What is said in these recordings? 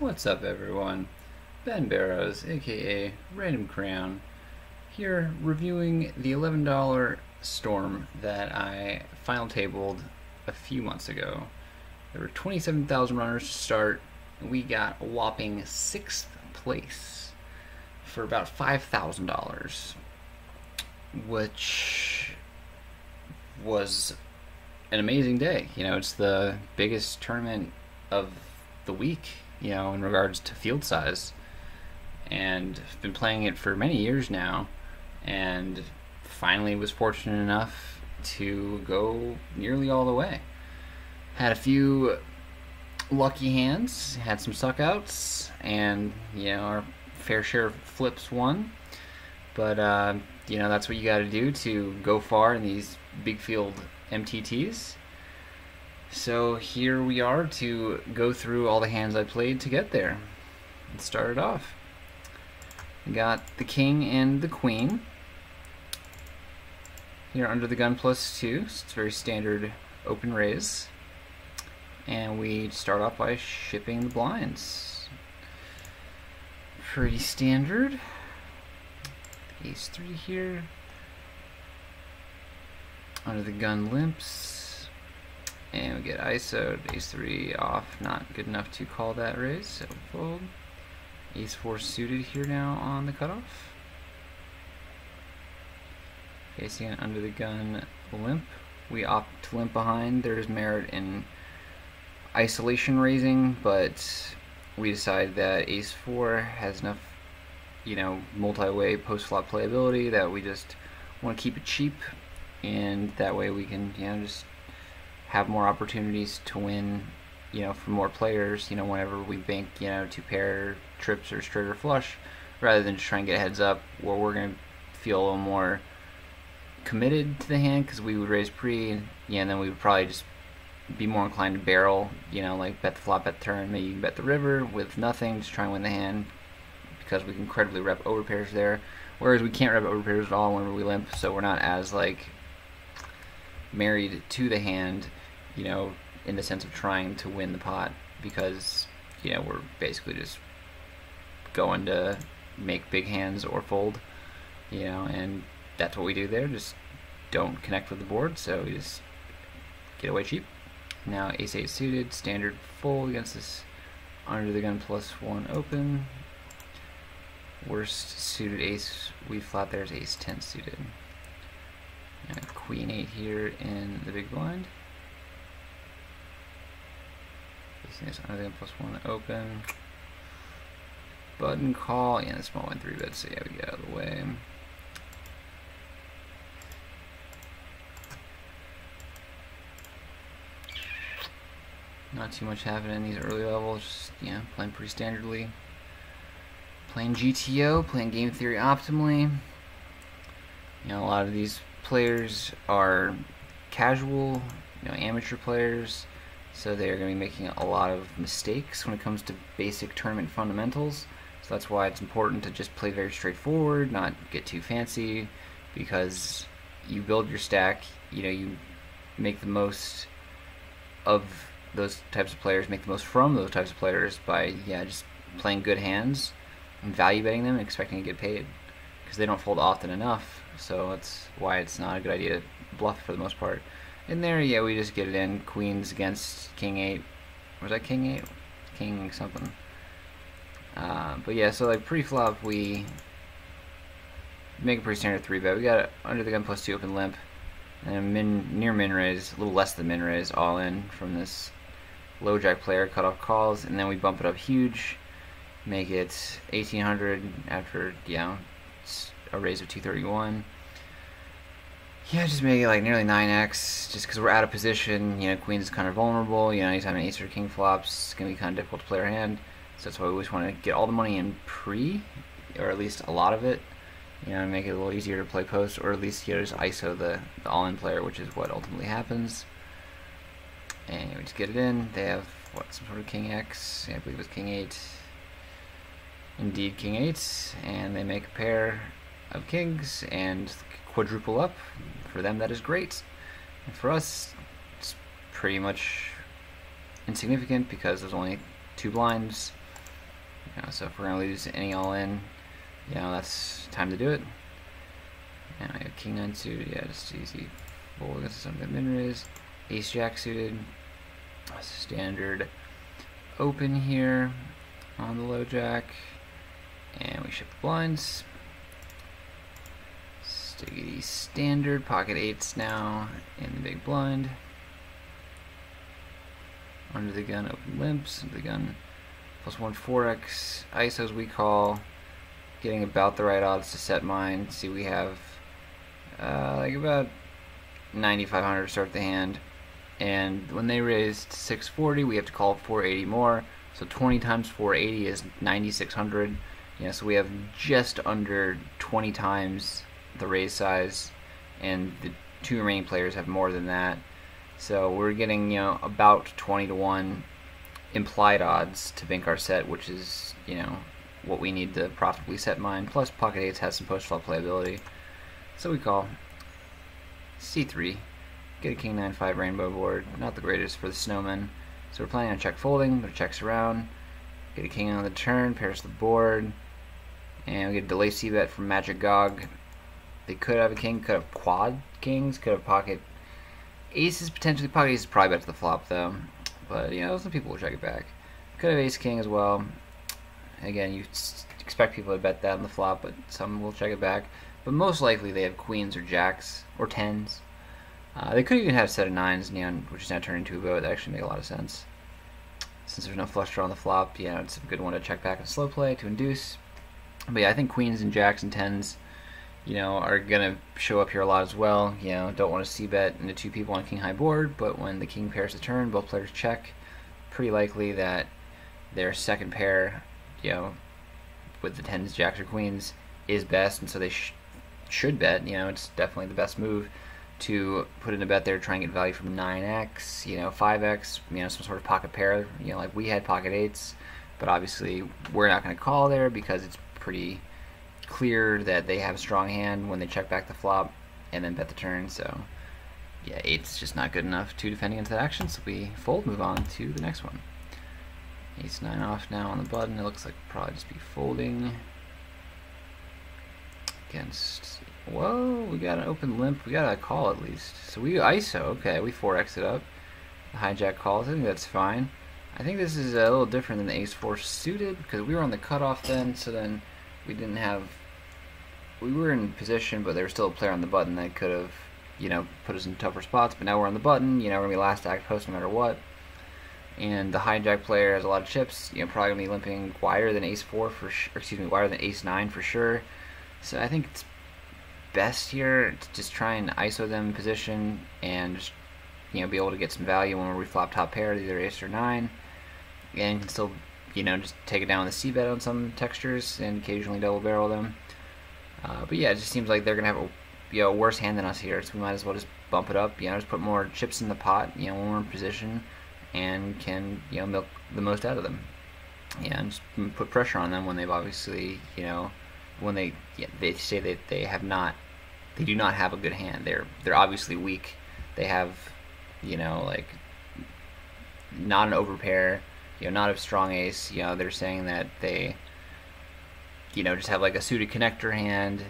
What's up, everyone? Ben Barrows, aka Random Crown, here reviewing the $11 Storm that I final tabled a few months ago. There were 27,000 runners to start, and we got a whopping 6th place for about $5,000, which was an amazing day. It's the biggest tournament of the week, in regards to field size. And I've been playing it for many years now, and finally was fortunate enough to go nearly all the way. Had a few lucky hands, had some suckouts, and our fair share of flips won. But that's what you got to do to go far in these big field MTTs. So here we are to go through all the hands I played to get there. Let's start it off. We got the king and the queen. Here under the gun +2, so it's very standard open raise. And we start off by shipping the blinds. Pretty standard. Ace-3 here. Under the gun limps. And we get ISO'd, ace-3 off, not good enough to call that raise, so fold. Ace-4 suited here now on the cutoff. Facing an under the gun limp. We opt to limp behind. There's merit in isolation raising, but we decide that ace-4 has enough, multi-way post-flop playability that we just want to keep it cheap, and that way we can, just have more opportunities to win, for more players, whenever we bank, 2-pair trips or straight or flush, rather than just try and get heads up, where we're going to feel a little more committed to the hand, because we would raise pre, and then we would probably just be more inclined to barrel, like bet the flop, bet the turn, maybe you can bet the river with nothing, just try and win the hand, because we can credibly rep overpairs there, whereas we can't rep overpairs at all whenever we limp, so we're not as, married to the hand, in the sense of trying to win the pot, because we're basically just going to make big hands or fold, and that's what we do there. Just don't connect with the board, so we just get away cheap. Now ace-8 suited, standard fold against this under the gun +1 open. Worst suited ace we flat there is ace-10 suited. And queen-8 here in the big blind. Facing this under the gun +1 open. Button call, the small blind 3-bet, so we get out of the way. Not too much happening in these early levels, just playing pretty standardly. Playing GTO, playing game theory optimally. A lot of these players are casual, amateur players, so they're going to be making a lot of mistakes when it comes to basic tournament fundamentals. So that's why it's important to just play very straightforward, not get too fancy, because you build your stack, you make the most of those types of players, make the most from those types of players by just playing good hands and value betting them and expecting to get paid, because they don't fold often enough. So that's why it's not a good idea to bluff for the most part. In there, we just get it in. Queens against king-8. Was that king-8? King something. But so pre-flop we make a pretty standard 3-bet. We got under the gun +2 open limp, and near min raise, a little less than min raise, all in from this low jack player, cutoff calls, and then we bump it up huge, make it 1800 after a raise of 231. Just make it nearly 9x, just because we're out of position. Queens is kind of vulnerable. Anytime an ace or king flops, it's going to be kind of difficult to play our hand. So that's why we always want to get all the money in pre, or at least a lot of it. Make it a little easier to play post, or at least just ISO the all-in player, which is what ultimately happens. And we just get it in. They have some sort of king X. I believe it's king-8. Indeed, king-8, and they make a pair of kings and quadruple up. For them, that is great. And for us, it's pretty much insignificant because there's only 2 blinds. So if we're gonna lose any all in, that's time to do it. And I got king 9 suited, yeah, just easy. Fold against some good min raise. Ace jack suited. Standard open here on the low jack. And we shift the blinds. Sticky standard, pocket eights now in the big blind. Under the gun, open limps, under the gun, +1 4x, ISOs we call, getting about the right odds to set mine. See, we have like about 9,500 to start the hand, and when they raised 640, we have to call 480 more, so 20 times 480 is 9,600. So we have just under 20 times the raise size, and the two remaining players have more than that. So we're getting, about 20 to 1 implied odds to bank our set, which is, what we need to profitably set mine. Plus, pocket eights has some post-flop playability. So we call C3, get a king 9-5 rainbow board. Not the greatest for the snowman. So we're planning on check folding, but it checks around. Get a king on the turn, pairs the board, and we get a delay c-bet from Magic Gog. They could have a king, could have quad kings, could have pocket aces, potentially. Pocket aces probably bet to the flop though, but some people will check it back. Could have ace king as well. Again, you expect people to bet that on the flop, but some will check it back. But most likely they have queens or jacks or tens. They could even have a set of nines, which is now turned into a vote. That actually make a lot of sense. Since there's no flush draw on the flop, it's a good one to check back and slow play to induce. But yeah, I think queens and jacks and tens, are gonna show up here a lot as well. Don't want to c-bet into two people on a king high board, but when the king pairs the turn, both players check. Pretty likely that their second pair, with the tens, jacks, or queens, is best, and so they should bet. It's definitely the best move to put in a bet there, try and get value from 9x, 5x, some sort of pocket pair. Like we had pocket eights, but obviously we're not going to call there because it's pretty clear that they have a strong hand when they check back the flop and then bet the turn. So yeah, 8's just not good enough to defend against that action, so we fold, move on to the next one. Ace 9 off now on the button. It looks like probably just be folding against, whoa, we got an open limp, we got a call at least. So we ISO, okay, we 4x it up. The hijack calls, I think that's fine. I think this is a little different than the ace 4 suited, because we were on the cutoff then, so then we didn't have, we were in position, but there was still a player on the button that could have, put us in tougher spots. But now we're on the button, we're gonna be last act post no matter what. And the hijack player has a lot of chips, probably gonna be limping wider than ace 4 for wider than ace 9 for sure. So I think it's best here to just try and ISO them in position and just, be able to get some value when we flop top pair, either ace or 9, and you can still, just take it down with a c-bet on some textures and occasionally double barrel them. But yeah, it just seems like they're gonna have a worse hand than us here, so we might as well just bump it up. Just put more chips in the pot, when we're in position, and can milk the most out of them. And just put pressure on them when they've obviously when they say that they do not have a good hand. They're obviously weak. They have like not an overpair, not a strong ace. They're saying that they just have like a suited connector hand.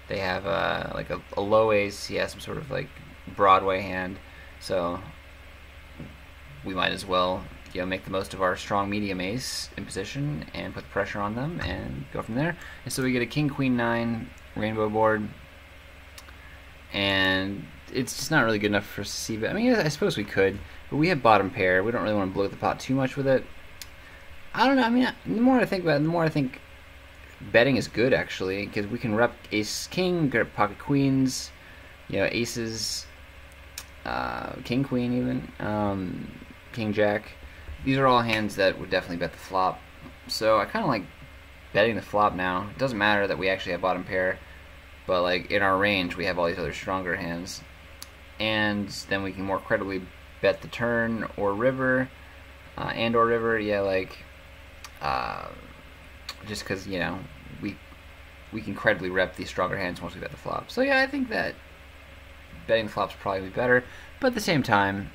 They have like a low ace, some sort of like Broadway hand. So we might as well make the most of our strong medium ace in position and put the pressure on them and go from there. And so we get a king queen 9 rainbow board, and it's just not really good enough for us to see. But I mean, I suppose we could, but we have bottom pair. We don't really want to blow the pot too much with it. I don't know. I mean, the more I think about it, the more I think betting is good actually, because we can rep ace king, get pocket queens, aces, king queen even, king jack. These are all hands that would definitely bet the flop. So I kind of like betting the flop now. It doesn't matter that we actually have bottom pair, but like in our range we have all these other stronger hands, and then we can more credibly bet the turn or river, or river. Just because we can credibly rep these stronger hands once we bet the flop. So yeah, I think that betting the flop's probably better, but at the same time,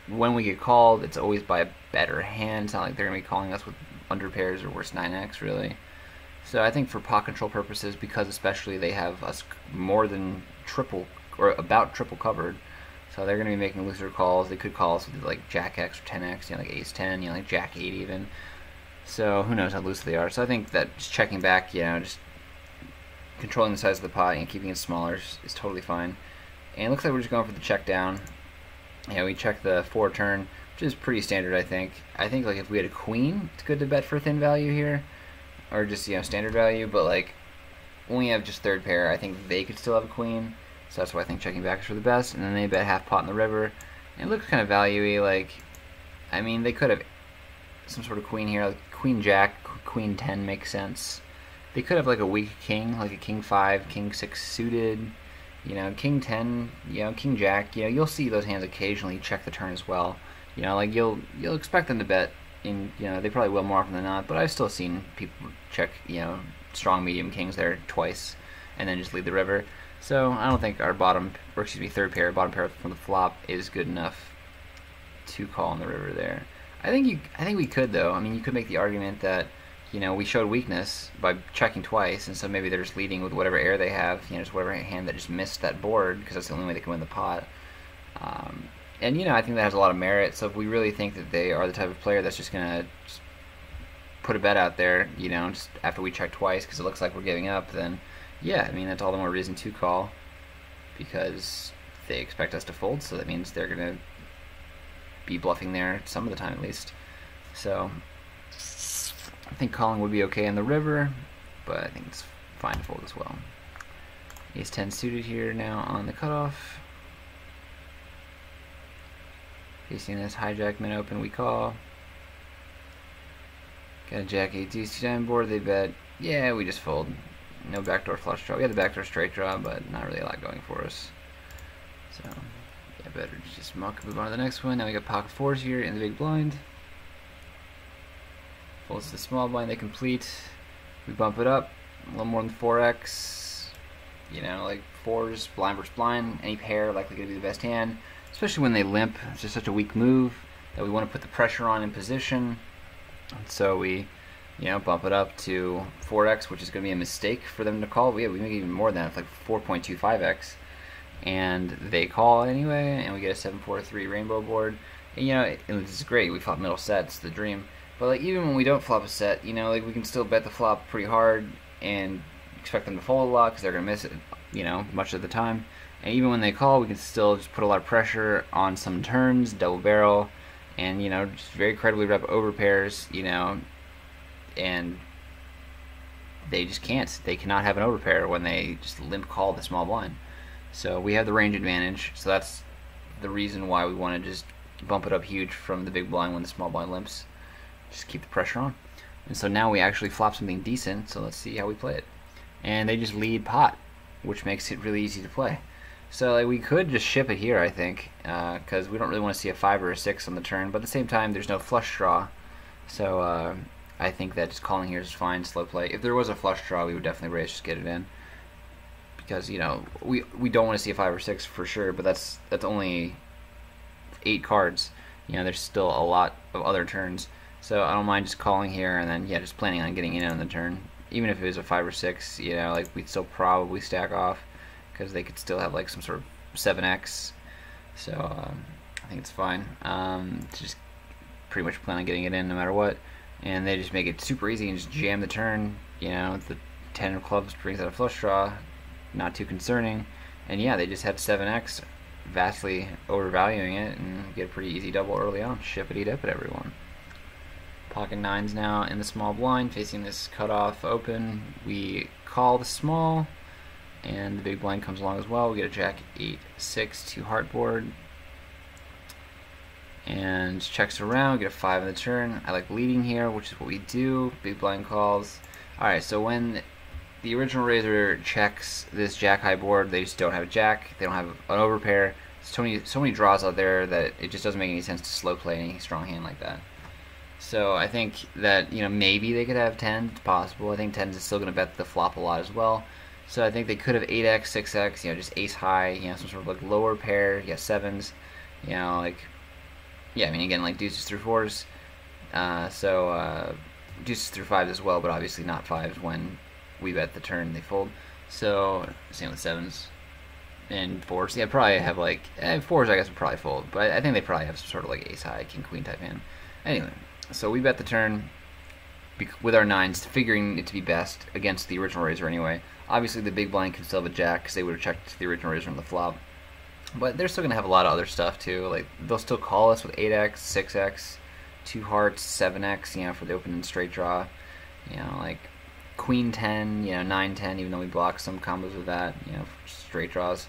when we get called, it's always by a better hand. It's not like they're going to be calling us with under pairs or worse 9x really. So I think for pot control purposes, because especially they have us more than triple or about triple covered, so they're going to be making looser calls. They could call us with like Jack X or 10x, like Ace 10, like Jack 8 even. So who knows how loose they are. So I think that just checking back, just controlling the size of the pot and keeping it smaller is totally fine. And it looks like we're just going for the check down. We check the 4 turn, which is pretty standard, I think. I think like if we had a queen, it's good to bet for thin value here, or just standard value. But like when we have just third pair, I think they could still have a queen. So that's why I think checking back is for the best. And then they bet half pot in the river. And it looks kind of value-y. Like, I mean, they could have some sort of queen here, like queen jack, queen 10 makes sense. They could have like a weak king, like a king 5, king 6 suited, king 10, king jack. You'll see those hands occasionally check the turn as well. Like you'll expect them to bet. They probably will more often than not. But I've still seen people check, strong medium kings there twice, and then just lead the river. So I don't think our third pair, bottom pair from the flop is good enough to call on the river there. I think we could though. I mean, you could make the argument that we showed weakness by checking twice, and so maybe they're just leading with whatever air they have, just whatever hand that just missed that board, because that's the only way they can win the pot. And I think that has a lot of merit. So if we really think that they are the type of player that's just gonna put a bet out there, just after we check twice because it looks like we're giving up, then yeah, I mean that's all the more reason to call, because they expect us to fold, so that means they're gonna be bluffing there some of the time at least. So I think calling would be okay in the river, but I think it's fine to fold as well. Ace 10 suited here now on the cutoff. Facing this hijack min open, we call. Got a Jack 8 deuce diamond board, they bet. Yeah, we just fold. No backdoor flush draw. We had the backdoor straight draw, but not really a lot going for us. So yeah, better just move on to the next one. Now we got pocket 4s here in the big blind. Folds to the small blind, they complete. We bump it up a little more than 4x. Like 4s, blind versus blind, any pair likely going to be the best hand, especially when they limp. It's just such a weak move that we want to put the pressure on in position. And so we, bump it up to 4x, which is going to be a mistake for them to call. We make even more than that, like 4.25x, and they call anyway, and we get a 7-4-3 rainbow board. And this is great. We flop middle sets, the dream. But like even when we don't flop a set, like we can still bet the flop pretty hard and expect them to fold a lot because they're gonna miss it, much of the time. And even when they call, we can still just put a lot of pressure on some turns, double barrel, and just very credibly rep over pairs, and they just can't. They cannot have an overpair when they just limp call the small blind. So we have the range advantage. So that's the reason why we want to just bump it up huge from the big blind when the small blind limps. Just keep the pressure on. And so now we actually flop something decent, so let's see how we play it. And they just lead pot, which makes it really easy to play. So like, we could just ship it here, I think, because we don't really want to see a 5 or a 6 on the turn, but at the same time there's no flush draw. So I think that just calling here is fine, slow play. If there was a flush draw, we would definitely raise, just get it in. Because, we don't want to see a 5 or 6 for sure, but that's only 8 cards. There's still a lot of other turns. So I don't mind just calling here and then, just planning on getting in on the turn. Even if it was a 5 or 6, like we'd still probably stack off because they could still have like some sort of 7x. So I think it's fine. Just pretty much plan on getting it in no matter what. And they just make it super easy and just jam the turn. The 10 of clubs brings out a flush draw. Not too concerning. And yeah, they just have 7x, vastly overvaluing it, and get a pretty easy double early on. Shippity dip at everyone. Pocket 9s now in the small blind, facing this cutoff open. We call the small, and the big blind comes along as well. We get a Jack 8-6 to heart board, and checks around. We get a 5 in the turn. I like leading here, which is what we do. Big blind calls. All right, so when the original raiser checks this Jack high board, they just don't have a Jack. They don't have an overpair. So many draws out there that it just doesn't make any sense to slow play any strong hand like that. So I think that, maybe they could have 10s, it's possible. I think 10s is still going to bet the flop a lot as well. So I think they could have 8x, 6x, just ace high, some sort of like lower pair, 7s, like, yeah, I mean, again, like deuces through 4s. deuces through fives as well, but obviously not fives when we bet the turn they fold. So same with sevens and fours. Yeah, probably have like fours. I guess would probably fold, but I think they probably have some sort of like ace high, king queen type hand. Anyway, so we bet the turn with our nines, figuring it to be best against the original raiser anyway. Obviously, the big blind can still have a jack because they would have checked the original raiser on the flop. But they're still going to have a lot of other stuff too. Like they'll still call us with 8x, 6x, 2 hearts, 7x, you know, for the open and straight draw. You know, like queen 10, you know, 9, 10, even though we block some combos with that, you know, for straight draws.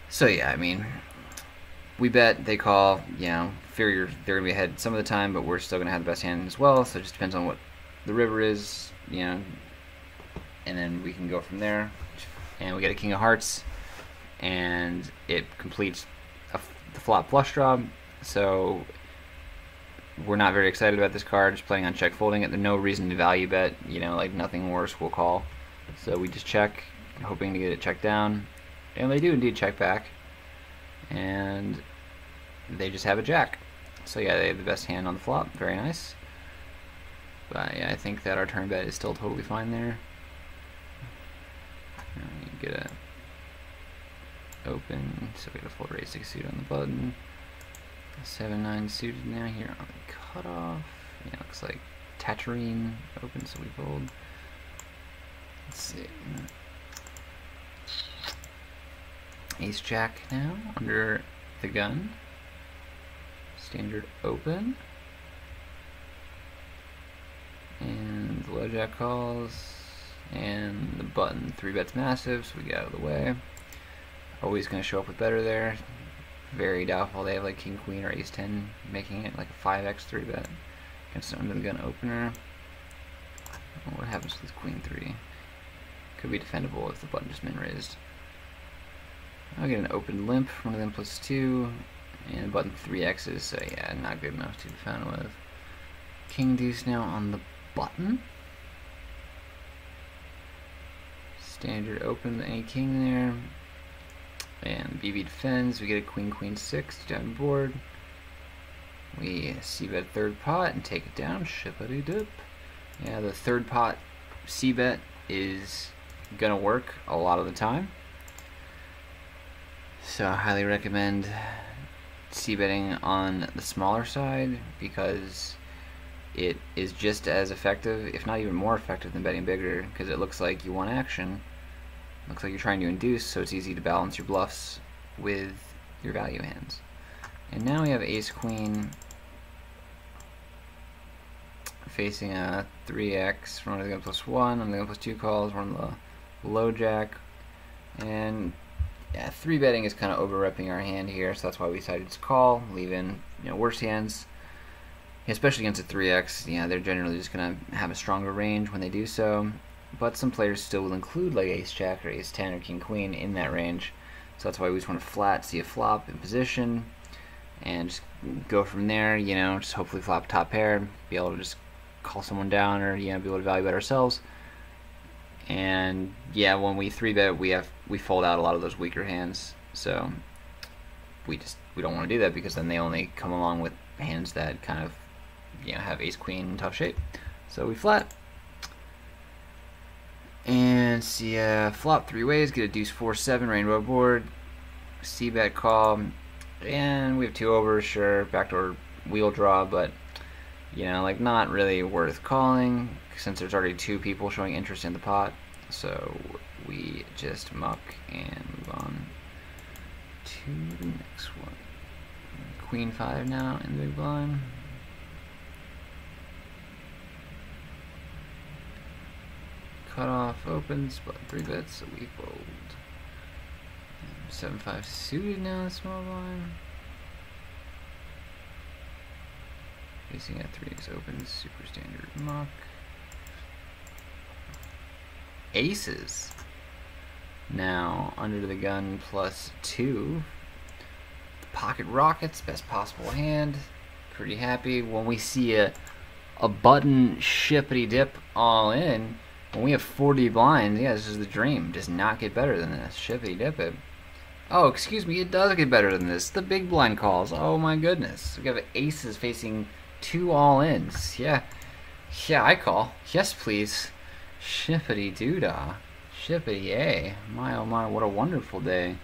So yeah, I mean, we bet, they call, you know, figure they're going to be ahead some of the time, but we're still going to have the best hand as well, so it just depends on what the river is, you know, and then we can go from there. And we get a king of hearts, and it completes the flop flush draw, so we're not very excited about this card, just planning on check folding it. There's no reason to value bet, you know, like nothing worse will call. So we just check, hoping to get it checked down, and they do indeed check back, and they just have a jack. So yeah, they have the best hand on the flop, very nice. But yeah, I think that our turn bet is still totally fine there. You get a open, so we get a full raise 6 suit on the button. 7-9 suited now here on the cutoff. Yeah, looks like Tatooine open, so we fold. Let's see. Ace Jack now under the gun. Standard open. And the low jack calls. And the button 3 bets massive, so we get out of the way. Always going to show up with better there. Very doubtful they have like king queen or ace 10 making it like a 5x 3 bet against an under the gun opener. What happens with queen 3? Could be defendable if the button just min raised. I'll get an open limp, one of them plus 2, and button 3x's, so yeah, not good enough to defend with. King deuce now on the button. Standard open, any king there. And BB defends, we get a queen, queen 6 down the board. We c-bet third pot and take it down, shippity dip. Yeah, the third pot c-bet is gonna work a lot of the time. So I highly recommend c-betting on the smaller side because it is just as effective, if not even more effective than betting bigger, because it looks like you want action. Looks like you're trying to induce, so it's easy to balance your bluffs with your value hands. And now we have ace queen facing a 3x, one of the gun plus 1, one of the gun plus 2 calls, one of the low jack. And yeah, 3 betting is kind of over repping our hand here, so that's why we decided to call, leave in, you know, worse hands. Especially against a 3x, yeah, they're generally just going to have a stronger range when they do so. But some players still will include like ace jack or ace 10 or king queen in that range. So that's why we just want to flat, see a flop in position, and just go from there, you know, just hopefully flop top pair, be able to just call someone down or, you know, be able to value bet ourselves. And yeah, when we 3-bet, we fold out a lot of those weaker hands. So we don't want to do that because then they only come along with hands that kind of, you know, have ace queen in tough shape. So we flat. And see, flop 3 ways, get a deuce 4-7 rainbow board, c-bet call, and we have 2 overs, sure, backdoor wheel draw, but you know, like not really worth calling since there's already 2 people showing interest in the pot. So we just muck and move on to the next one. Queen 5 now in the big blind. Cutoff opens, but 3 bets, so we fold. 7-5 suited now in the small blind. Facing at 3x opens, super standard muck. Aces. Now under the gun plus 2. Pocket rockets, best possible hand. Pretty happy when we see a button shippity dip all in. When we have 40 blinds, yeah, this is the dream. Does not get better than this. Shippity dip it. Oh, excuse me, it does get better than this. The big blind calls. Oh my goodness. We have aces facing 2 all-ins. Yeah. Yeah, I call. Yes, please. Shippity doodah. Shippity yay. My oh my, what a wonderful day.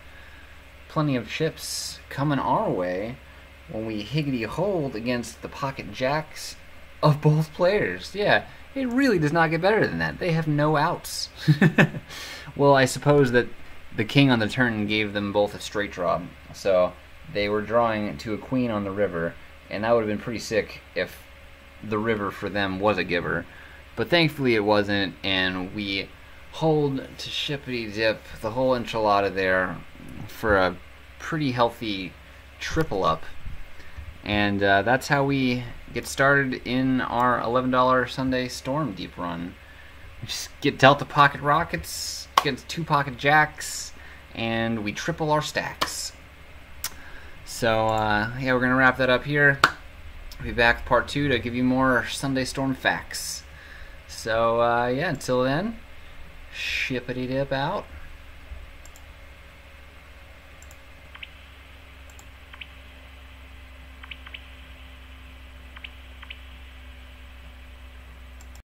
Plenty of chips coming our way when we higgity hold against the pocket jacks of both players. Yeah, it really does not get better than that. They have no outs. Well, I suppose that the king on the turn gave them both a straight draw, so they were drawing to a queen on the river, and that would have been pretty sick if the river for them was a giver. But thankfully it wasn't, and we hold to shippity dip the whole enchilada there for a pretty healthy triple up. And that's how we get started in our $11 Sunday Storm Deep run. We just get dealt the pocket rockets, get 2 pocket jacks, and we triple our stacks. So yeah, we're going to wrap that up here. I'll be back with part 2 to give you more Sunday Storm facts. So yeah, until then, shippity dip out.